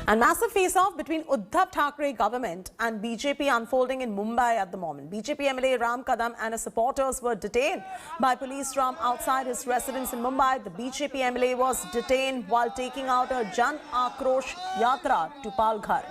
And massive face-off between Uddhav Thackeray government and BJP unfolding in Mumbai at the moment. BJP MLA Ram Kadam and his supporters were detained by police from outside his residence in Mumbai. The BJP MLA was detained while taking out a Jan Akrosh Yatra to Palghar.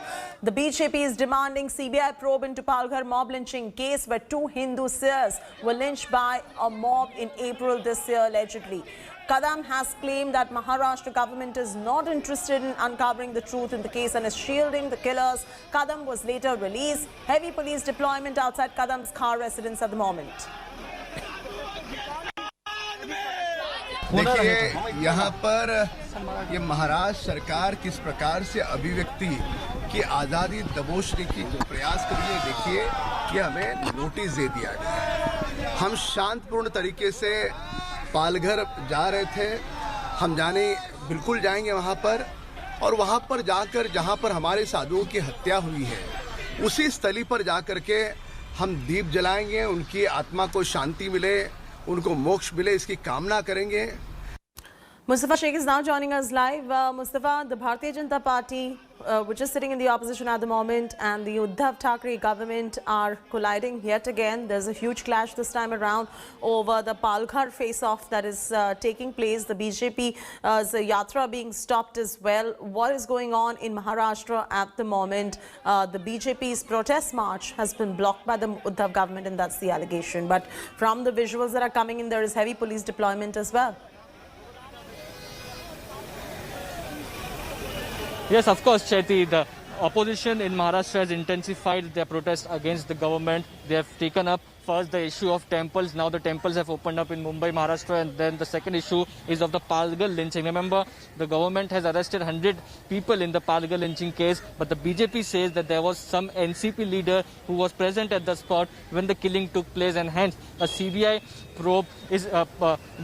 The BJP is demanding CBI probe into Palghar mob lynching case where 2 Hindu seers were lynched by a mob in April this year allegedly. Kadam has claimed that Maharashtra government is not interested in uncovering the truth in the case and is shielding the killers. Kadam was later released. Heavy police deployment outside Kadam's car residence at the moment. देखिए, यहाँ पर ये महाराष्ट्र सरकार किस प्रकार से अभिव्यक्ति की आज़ादी दबोचने की प्रयास कर रही है। देखिए कि हमें नोटिस दे दिया गया। हम शांतपूर्ण तरीके से पालघर जा रहे थे। हम बिल्कुल जाएंगे वहाँ पर, और वहाँ पर जाकर जहाँ पर हमारे साधुओं की हत्या हुई है उसी स्थली पर जाकर के हम दीप जलाएंगे, उनकी आत्मा को शांति मिले, उनको मोक्ष मिले, इसकी कामना करेंगे। Mustafa Sheikh is now joining us live. Mustafa, the Bharatiya Janata Party, which is sitting in the opposition at the moment, and the Uddhav Thackeray government are colliding yet again. There's a huge clash this time around over the Palghar face-off that is taking place. The BJP's yatra being stopped as well. What is going on in Maharashtra at the moment? The BJP's protest march has been blocked by the Uddhav government, and that's the allegation. But from the visuals that are coming in, there is heavy police deployment as well. Yes, of course, Chaiti. The opposition in Maharashtra has intensified their protest against the government. They have taken up first the issue of temples. Now the temples have opened up in Mumbai, Maharashtra, and then the second issue is of the Palghar lynching. Remember, the government has arrested 100 people in the Palghar lynching case, but the BJP says that there was some NCP leader who was present at the spot when the killing took place, and hence a CBI probe is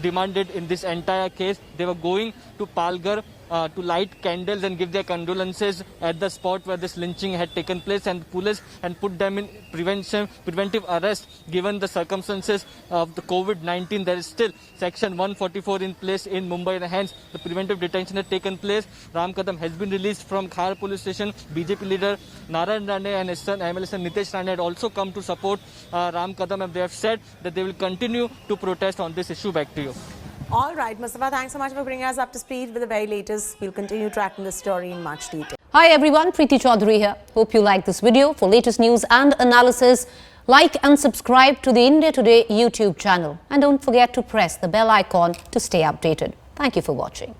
demanded in this entire case. They were going to Palghar to light candles and give their condolences at the spot where this lynching had taken place, and police and put them in preventive arrest. Given the circumstances of the COVID-19, there is still section 144 in place in Mumbai, and hence the preventive detention had taken place. Ram Kadam has been released from Khar police station. BJP leader Narayan Rane and his son MLA Nitesh Rane had also come to support Ram Kadam, and they have said that they will continue to protest on this issue. Back to you. All right, Mustafa, thanks so much for bringing us up to speed with the very latest. We'll continue tracking the story in much detail. Hi everyone, Preeti Chaudhary here. Hope you like this video. For latest news and analysis, like and subscribe to the India Today YouTube channel. And don't forget to press the bell icon to stay updated. Thank you for watching.